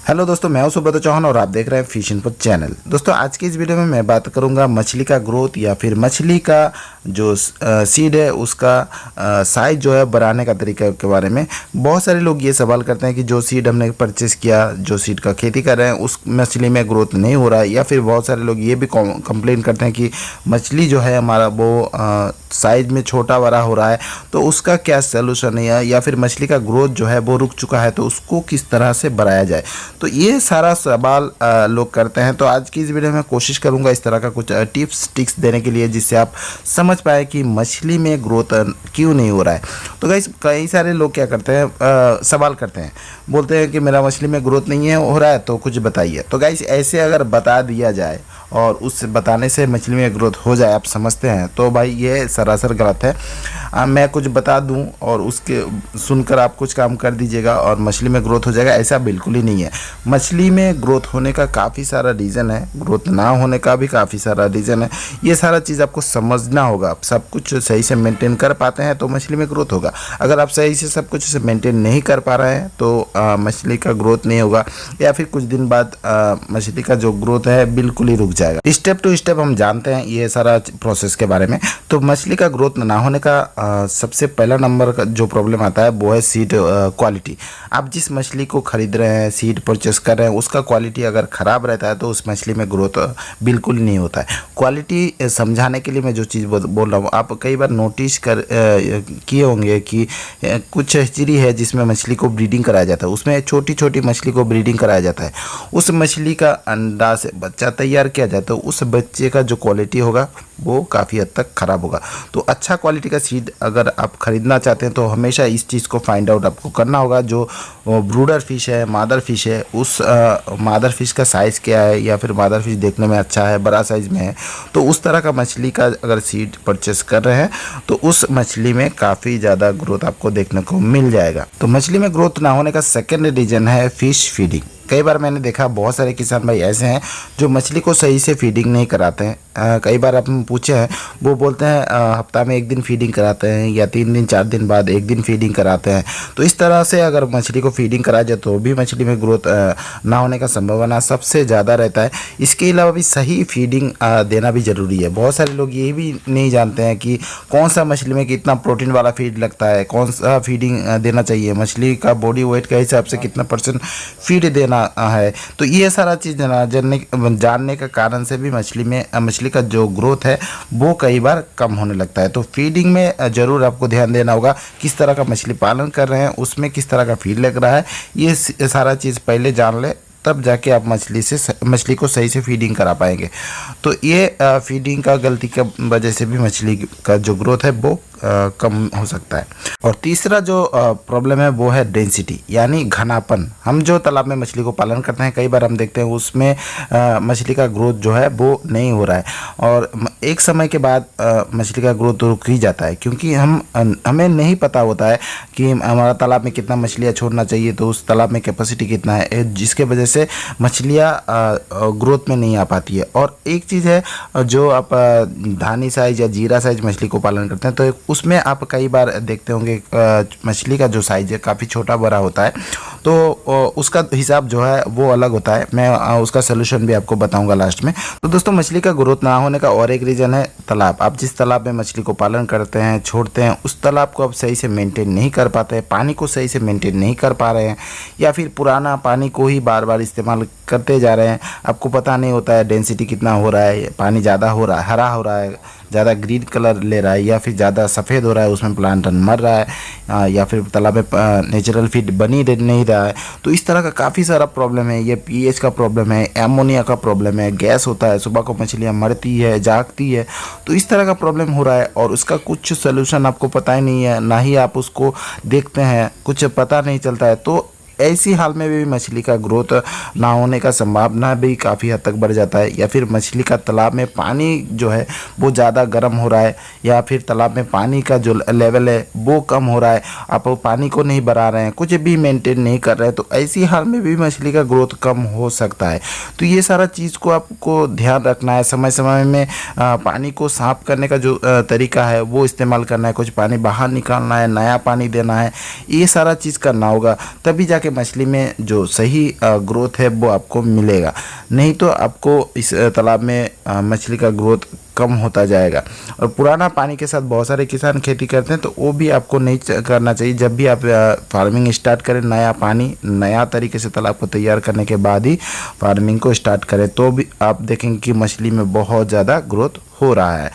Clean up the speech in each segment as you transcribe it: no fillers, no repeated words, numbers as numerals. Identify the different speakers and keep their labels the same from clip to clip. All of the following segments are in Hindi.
Speaker 1: हेलो दोस्तों, मैं हूं सुब्रत चौहान और आप देख रहे हैं फिश इनपुट चैनल। दोस्तों, आज की इस वीडियो में मैं बात करूंगा मछली का ग्रोथ या फिर मछली का जो सीड है उसका साइज जो है बढ़ाने का तरीका के बारे में। बहुत सारे लोग ये सवाल करते हैं कि जो सीड हमने परचेस किया, जो सीड का खेती कर रहे हैं, उस मछली में ग्रोथ नहीं हो रहा है। या फिर बहुत सारे लोग ये भी कंप्लेन करते हैं कि मछली जो है हमारा वो साइज में छोटा बड़ा हो रहा है, तो उसका क्या सलूशन है, या फिर मछली का ग्रोथ जो है वो रुक चुका है तो उसको किस तरह से बढ़ाया जाए। तो ये सारा सवाल लोग करते हैं। तो आज की इस वीडियो में कोशिश करूंगा इस तरह का कुछ टिप्स टिक्स देने के लिए, जिससे आप समझ पाए कि मछली में ग्रोथ क्यों नहीं हो रहा है। तो गाइस, कई सारे लोग क्या करते हैं, सवाल करते हैं, बोलते हैं कि मेरा मछली में ग्रोथ नहीं है हो रहा है तो कुछ बताइए। तो गाइस, ऐसे अगर बता दिया जाए और उस बताने से मछली में ग्रोथ हो जाए, आप समझते हैं, तो भाई ये सरासर गलत है। मैं कुछ बता दूं और उसके सुनकर आप कुछ काम कर दीजिएगा और मछली में ग्रोथ हो जाएगा, ऐसा बिल्कुल ही नहीं है। मछली में ग्रोथ होने का काफ़ी सारा रीज़न है, ग्रोथ ना होने का भी काफ़ी सारा रीज़न है। ये सारा चीज़ आपको समझना होगा। आप सब कुछ सही से मेंटेन कर पाते हैं तो मछली में ग्रोथ होगा। अगर आप सही से सब कुछ मेंटेन नहीं कर पा रहे हैं तो मछली का ग्रोथ नहीं होगा, या फिर कुछ दिन बाद मछली का जो ग्रोथ है बिल्कुल ही रुक जाएगा। स्टेप टू स्टेप हम जानते हैं ये सारा प्रोसेस के बारे में। तो मछली का ग्रोथ ना होने का सबसे पहला नंबर का जो प्रॉब्लम आता है वो है सीड क्वालिटी। आप जिस मछली को खरीद रहे हैं, सीड परचेस कर रहे हैं, उसका क्वालिटी अगर ख़राब रहता है तो उस मछली में ग्रोथ बिल्कुल नहीं होता है। क्वालिटी समझाने के लिए मैं जो चीज़ बोल रहा हूँ, आप कई बार नोटिस किए होंगे कि कुछ हैचरी है जिसमें मछली को ब्रीडिंग कराया जाता है, उसमें छोटी छोटी मछली को ब्रीडिंग कराया जाता है। उस मछली का अंडा से बच्चा तैयार किया जाता है, उस बच्चे का जो क्वालिटी होगा वो काफ़ी हद तक ख़राब होगा। तो अच्छा क्वालिटी का सीड अगर आप ख़रीदना चाहते हैं तो हमेशा इस चीज़ को फाइंड आउट आपको करना होगा। जो ब्रूडर फिश है, मादर फिश है, उस मादर फिश का साइज़ क्या है, या फिर मादर फिश देखने में अच्छा है, बड़ा साइज़ में है, तो उस तरह का मछली का अगर सीड परचेस कर रहे हैं तो उस मछली में काफ़ी ज़्यादा ग्रोथ आपको देखने को मिल जाएगा। तो मछली में ग्रोथ ना होने का सेकेंड रीज़न है फिश फीडिंग। कई बार मैंने देखा बहुत सारे किसान भाई ऐसे हैं जो मछली को सही से फीडिंग नहीं कराते हैं। कई बार आप पूछे हैं, वो बोलते हैं हफ्ता में एक दिन फीडिंग कराते हैं, या 3 दिन 4 दिन बाद एक दिन फीडिंग कराते हैं। तो इस तरह से अगर मछली को फीडिंग कराया जाए तो भी मछली में ग्रोथ ना होने का संभावना सबसे ज़्यादा रहता है। इसके अलावा भी सही फीडिंग देना भी ज़रूरी है। बहुत सारे लोग ये भी नहीं जानते हैं कि कौन सा मछली में कितना प्रोटीन वाला फीड लगता है, कौन सा फीडिंग देना चाहिए, मछली का बॉडी वेट के हिसाब से कितना % फीड देना है। तो ये सारा चीज़ जानने का कारण से भी मछली का जो ग्रोथ है वो कई बार कम होने लगता है। तो फीडिंग में ज़रूर आपको ध्यान देना होगा। किस तरह का मछली पालन कर रहे हैं, उसमें किस तरह का फीड लग रहा है, ये सारा चीज़ पहले जान ले, तब जाके आप मछली को सही से फीडिंग करा पाएंगे। तो ये फीडिंग का गलती की वजह से भी मछली का जो ग्रोथ है वो कम हो सकता है। और तीसरा जो प्रॉब्लम है वो है डेंसिटी, यानी घनापन। हम जो तालाब में मछली को पालन करते हैं, कई बार हम देखते हैं उसमें मछली का ग्रोथ जो है वो नहीं हो रहा है, और एक समय के बाद मछली का ग्रोथ रुक ही जाता है, क्योंकि हमें नहीं पता होता है कि हमारा तालाब में कितना मछलियाँ छोड़ना चाहिए, तो उस तालाब में कैपेसिटी कितना है, जिसके वजह से मछलियाँ ग्रोथ में नहीं आ पाती है। और एक चीज़ है, जो आप धानी साइज या जीरा साइज मछली को पालन करते हैं तो उसमें आप कई बार देखते होंगे मछली का जो साइज है काफ़ी छोटा बड़ा होता है, तो उसका हिसाब जो है वो अलग होता है। मैं उसका सलूशन भी आपको बताऊंगा लास्ट में। तो दोस्तों, मछली का ग्रोथ ना होने का और एक रीज़न है तालाब। आप जिस तालाब में मछली को पालन करते हैं, छोड़ते हैं, उस तालाब को आप सही से मेंटेन नहीं कर पाते हैं, पानी को सही से मेंटेन नहीं कर पा रहे हैं, या फिर पुराना पानी को ही बार बार इस्तेमाल करते जा रहे हैं। आपको पता नहीं होता है डेंसिटी कितना हो रहा है, पानी ज़्यादा हो रहा है, हरा हो रहा है, ज़्यादा ग्रीन कलर ले रहा है, या फिर ज़्यादा सफ़ेद हो रहा है, उसमें प्लांटन मर रहा है, या फिर तालाब में नेचुरल फीड बनी नहीं रहा है। तो इस तरह का काफ़ी सारा प्रॉब्लम है। ये पीएच का प्रॉब्लम है, एमोनिया का प्रॉब्लम है, गैस होता है, सुबह को मछलियाँ मरती है, जागती है। तो इस तरह का प्रॉब्लम हो रहा है और उसका कुछ सोल्यूशन आपको पता ही नहीं है, ना ही आप उसको देखते हैं, कुछ पता नहीं चलता है। तो ऐसी हाल में भी मछली का ग्रोथ ना होने का संभावना भी काफ़ी हद तक बढ़ जाता है। या फिर मछली का तालाब में पानी जो है वो ज़्यादा गर्म हो रहा है, या फिर तालाब में पानी का जो लेवल है वो कम हो रहा है, आप पानी को नहीं बढ़ा रहे हैं, कुछ भी मेंटेन नहीं कर रहे हैं, तो ऐसी हाल में भी मछली का ग्रोथ कम हो सकता है। तो ये सारा चीज़ को आपको ध्यान रखना है। समय समय में पानी को साफ करने का जो तरीका है वो इस्तेमाल करना है, कुछ पानी बाहर निकालना है, नया पानी देना है, ये सारा चीज़ करना होगा, तभी जाके जाके मछली में जो सही ग्रोथ है वो आपको मिलेगा। नहीं तो आपको इस तालाब में मछली का ग्रोथ कम होता जाएगा। और पुराना पानी के साथ बहुत सारे किसान खेती करते हैं, तो वो भी आपको नहीं करना चाहिए। जब भी आप फार्मिंग स्टार्ट करें, नया पानी नया तरीके से तालाब को तैयार करने के बाद ही फार्मिंग को स्टार्ट करें, तो भी आप देखेंगे कि मछली में बहुत ज़्यादा ग्रोथ हो रहा है।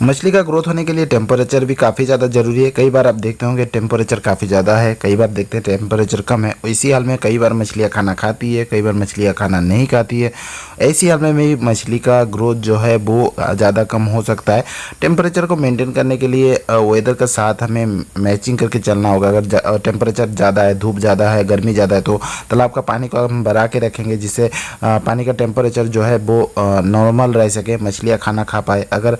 Speaker 1: मछली का ग्रोथ होने के लिए टेम्परेचर भी काफ़ी ज़्यादा ज़रूरी है। कई बार आप देखते होंगे टेम्परेचर काफ़ी ज़्यादा है, कई बार देखते हैं टेम्परेचर कम है। इसी हाल में कई बार मछलियाँ खाना खाती है, कई बार मछलियाँ खाना नहीं खाती है। ऐसी हाल में भी मछली का ग्रोथ जो है वो ज़्यादा कम हो सकता है। टेम्परेचर को मेंटेन करने के लिए वेदर का साथ हमें मैचिंग करके चलना होगा। अगर टेम्परेचर ज़्यादा है, धूप ज़्यादा है, गर्मी ज़्यादा है, तो तालाब का पानी को हम बढ़ा के रखेंगे, जिससे पानी का टेम्परेचर जो है वो नॉर्मल रह सके, मछलियाँ खाना खा पाए। अगर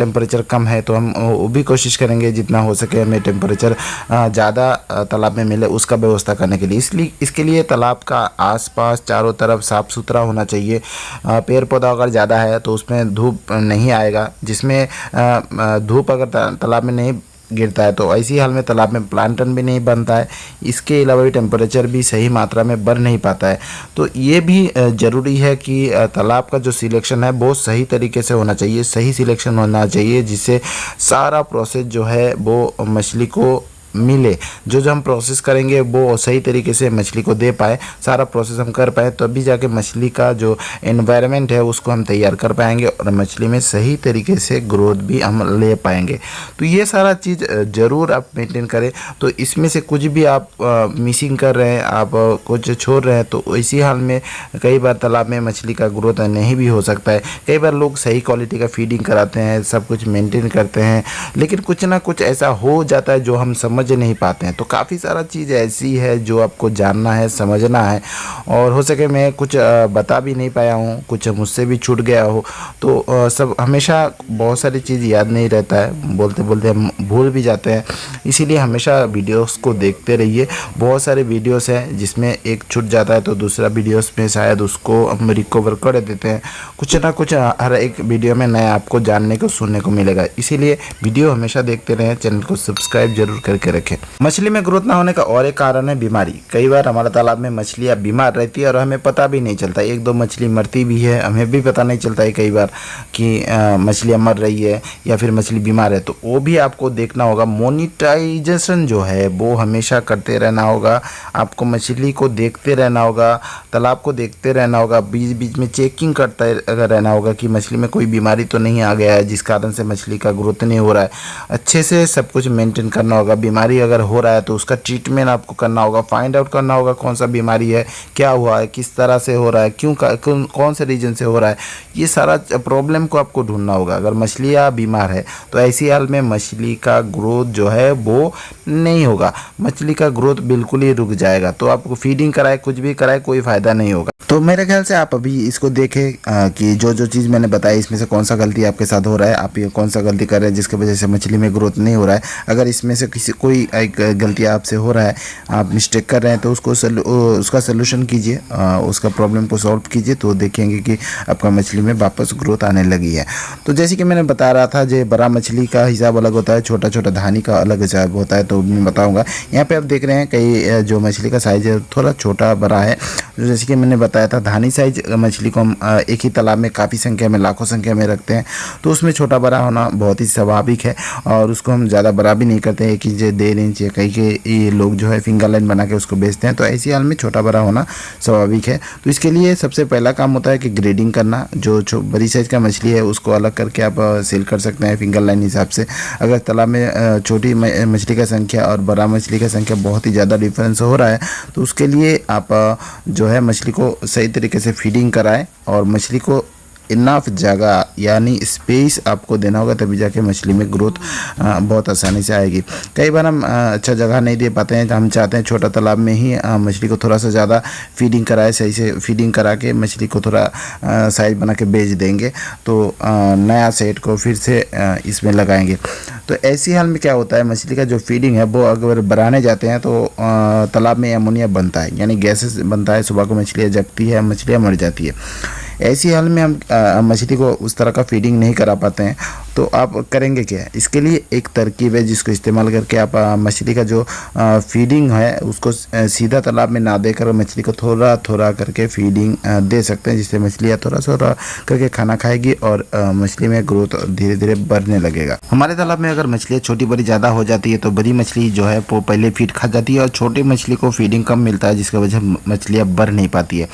Speaker 1: टेम्परेचर कम है तो हम वो भी कोशिश करेंगे जितना हो सके हमें टेम्परेचर ज़्यादा तालाब में मिले उसका व्यवस्था करने के लिए। इसलिए इसके लिए तालाब का आसपास चारों तरफ साफ़ सुथरा होना चाहिए। पेड़ पौधा अगर ज़्यादा है तो उसमें धूप नहीं आएगा, जिसमें धूप अगर तालाब में नहीं गिरता है तो ऐसी हाल में तालाब में प्लांटन भी नहीं बनता है। इसके अलावा भी टेम्परेचर भी सही मात्रा में बढ़ नहीं पाता है। तो ये भी ज़रूरी है कि तालाब का जो सिलेक्शन है वो सही तरीके से होना चाहिए, सही सिलेक्शन होना चाहिए, जिससे सारा प्रोसेस जो है वो मछली को मिले। जो हम प्रोसेस करेंगे वो सही तरीके से मछली को दे पाए, सारा प्रोसेस हम कर पाए, तभी जाके मछली का जो एनवायरनमेंट है उसको हम तैयार कर पाएंगे और मछली में सही तरीके से ग्रोथ भी हम ले पाएंगे। तो ये सारा चीज़ ज़रूर आप मेंटेन करें। तो इसमें से कुछ भी आप मिसिंग कर रहे हैं, आप कुछ छोड़ रहे हैं, तो इसी हाल में कई बार तालाब में मछली का ग्रोथ नहीं भी हो सकता है। कई बार लोग सही क्वालिटी का फीडिंग कराते हैं, सब कुछ मेंटेन करते हैं, लेकिन कुछ ना कुछ ऐसा हो जाता है जो हम समझ नहीं पाते हैं। तो काफ़ी सारा चीज़ ऐसी है जो आपको जानना है, समझना है, और हो सके मैं कुछ बता भी नहीं पाया हूँ, कुछ मुझसे भी छूट गया हो। तो सब हमेशा बहुत सारी चीज़ याद नहीं रहता है, बोलते बोलते हम भूल भी जाते हैं। इसीलिए हमेशा वीडियोस को देखते रहिए। बहुत सारे वीडियोस हैं जिसमें एक छूट जाता है तो दूसरा वीडियोस में शायद उसको हम रिकवर कर देते हैं। कुछ ना कुछ हर एक वीडियो में नया आपको जानने को सुनने को मिलेगा। इसीलिए वीडियो हमेशा देखते रहें, चैनल को सब्सक्राइब जरूर करके रखें। मछली में ग्रोथ ना होने का और एक कारण है बीमारी। कई बार हमारे तालाब में मछलियाँ बीमार रहती है और हमें पता भी नहीं चलता। एक दो मछली मरती भी है, हमें भी पता नहीं चलता है कई बार कि मछलियाँ मर रही है या फिर मछली बीमार है। तो वो भी आपको देखना होगा। मोनिटाइजेशन जो है वो हमेशा करते रहना होगा। आपको मछली को देखते रहना होगा, तालाब को देखते रहना होगा, बीच बीच में चेकिंग करते रहना होगा कि मछली में कोई बीमारी तो नहीं आ गया है जिस कारण से मछली का ग्रोथ नहीं हो रहा है। अच्छे से सब कुछ मेंटेन करना होगा। बीमारी अगर हो रहा है तो उसका ट्रीटमेंट आपको करना होगा, फाइंड आउट करना होगा कौन सा बीमारी है, क्या हुआ है, किस तरह से हो रहा है, कौन से रीजन से हो रहा है। ये सारा प्रॉब्लम को आपको ढूंढना होगा। अगर मछलियाँ बीमार है तो ऐसी हाल में मछली का ग्रोथ जो है वो नहीं होगा, मछली का ग्रोथ बिल्कुल ही रुक जाएगा। तो आपको फीडिंग कराए, कुछ भी कराए, कोई फ़ायदा नहीं होगा। तो मेरे ख्याल से आप अभी इसको देखें कि जो जो चीज़ मैंने बताई इसमें से कौन सा गलती आपके साथ हो रहा है, आप ये कौन सा गलती कर रहे हैं जिसकी वजह से मछली में ग्रोथ नहीं हो रहा है। अगर इसमें से कोई एक गलती आपसे हो रहा है, आप मिस्टेक कर रहे हैं, तो उसका सलूशन कीजिए, उसका प्रॉब्लम को सॉल्व कीजिए, तो देखेंगे कि आपका मछली में वापस ग्रोथ आने लगी है। तो जैसे कि मैंने बता रहा था, जो बड़ा मछली का हिसाब अलग होता है, छोटा छोटा धानी का अलग हिसाब होता है, तो मैं बताऊँगा। यहाँ पर आप देख रहे हैं कई जो मछली का साइज़ है थोड़ा छोटा बड़ा है। जैसे कि मैंने बताया था, धानी साइज मछली को हम एक ही तालाब में काफ़ी संख्या में, लाखों संख्या में रखते हैं, तो उसमें छोटा बड़ा होना बहुत ही स्वाभाविक है। और उसको हम ज़्यादा बड़ा भी नहीं करते हैं, 1 इंच 1.5 इंच या कई के लोग जो है फिंगर लाइन बना के उसको बेचते हैं। तो ऐसी हाल में छोटा बड़ा होना स्वाभाविक है। तो इसके लिए सबसे पहला काम होता है कि ग्रेडिंग करना। जो बड़ी साइज़ का मछली है उसको अलग करके आप सेल कर सकते हैं फिंगर लाइन हिसाब से। अगर तालाब में छोटी मछली का संख्या और बड़ा मछली का संख्या बहुत ही ज़्यादा डिफरेंस हो रहा है, तो उसके लिए आप जो है मछली को सही तरीके से फीडिंग कराएं और मछली को इनफ जगह यानी स्पेस आपको देना होगा, तभी जाके मछली में ग्रोथ बहुत आसानी से आएगी। कई बार हम अच्छा जगह नहीं दे पाते हैं, तो हम चाहते हैं छोटा तालाब में ही मछली को थोड़ा सा ज़्यादा फीडिंग कराए, सही से फीडिंग करा के मछली को थोड़ा साइज बना के बेच देंगे, तो नया सेट को फिर से इसमें लगाएंगे। तो ऐसी हाल में क्या होता है, मछली का जो फीडिंग है वो अगर बढ़ाने जाते हैं तो तालाब में अमोनिया बनता है, यानी गैसेस बनता है। सुबह को मछलियाँ जगती है, मछलियाँ मर जाती है। ऐसी हाल में हम मछली को उस तरह का फीडिंग नहीं करा पाते हैं, तो आप करेंगे क्या? इसके लिए एक तरकीब है जिसको इस्तेमाल करके आप मछली का जो फीडिंग है उसको सीधा तालाब में ना देकर मछली को थोड़ा थोड़ा करके फीडिंग दे सकते हैं, जिससे मछलियाँ थोड़ा थोड़ा करके खाना खाएगी और मछली में ग्रोथ धीरे धीरे बढ़ने लगेगा। हमारे तालाब में अगर मछलियाँ छोटी बड़ी ज़्यादा हो जाती है तो बड़ी मछली जो है वो पहले फीड खा जाती है और छोटी मछली को फीडिंग कम मिलता है, जिसकी वजह से मछलियाँ बढ़ नहीं पाती है।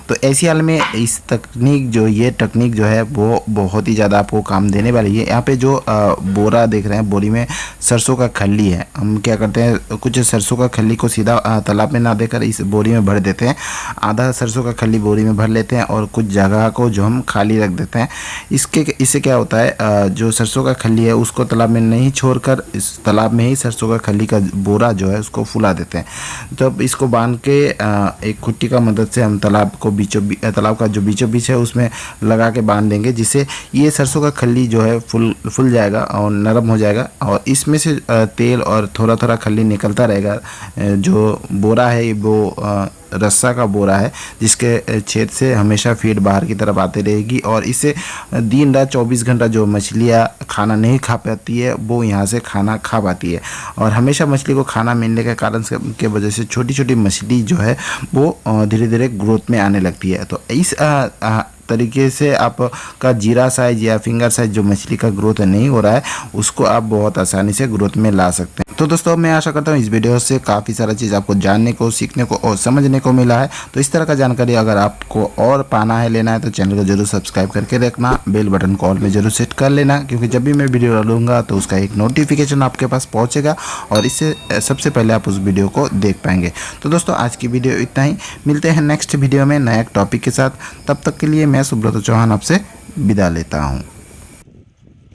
Speaker 1: तो ऐसी हाल में इस ये टेक्निक जो है वो बहुत ही ज़्यादा आपको काम देने वाली है। यहाँ पे जो बोरा देख रहे हैं, बोरी में सरसों का खल्ली है। हम क्या करते हैं, कुछ सरसों का खल्ली को सीधा तालाब में ना देकर इस बोरी में भर देते हैं। आधा सरसों का खल्ली बोरी में भर लेते हैं और कुछ जगह को जो हम खाली रख देते हैं। इससे क्या होता है, जो सरसों का खल्ली है उसको तालाब में नहीं छोड़कर इस तालाब में ही सरसों का खल्ली का बोरा जो है उसको फुला देते हैं। तो अब इसको बांध के एक खुट्टी का मदद से हम तालाब का जो बीचों बीच है उसमें लगा के बांध देंगे, जिससे ये सरसों का खल्ली जो है फुल जाएगा और नरम हो जाएगा और इसमें से तेल और थोड़ा थोड़ा खल्ली निकलता रहेगा। जो बोरा है वो रस्सा का बोरा है, जिसके छेद से हमेशा फीड बाहर की तरफ आती रहेगी और इससे दिन रात 24 घंटा जो मछलियाँ खाना नहीं खा पाती है वो यहाँ से खाना खा पाती है। और हमेशा मछली को खाना मिलने के कारण के वजह से छोटी छोटी मछली जो है वो धीरे धीरे ग्रोथ में आने लगती है। तो इस तरीके से आपका जीरा साइज या फिंगर साइज जो मछली का ग्रोथ नहीं हो रहा है उसको आप बहुत आसानी से ग्रोथ में ला सकते हैं। तो दोस्तों मैं आशा करता हूँ इस वीडियो से काफ़ी सारा चीज़ आपको जानने को, सीखने को और समझने को मिला है। तो इस तरह का जानकारी अगर आपको और पाना है, लेना है तो चैनल को जरूर सब्सक्राइब करके रखना, बेल बटन को ऑल में जरूर सेट कर लेना, क्योंकि जब भी मैं वीडियो डालूंगा तो उसका एक नोटिफिकेशन आपके पास पहुँचेगा और इससे सबसे पहले आप उस वीडियो को देख पाएंगे। तो दोस्तों आज की वीडियो इतना ही, मिलते हैं नेक्स्ट वीडियो में नया टॉपिक के साथ। तब तक के लिए मैं सुब्रत चौहान आपसे विदा लेता हूँ।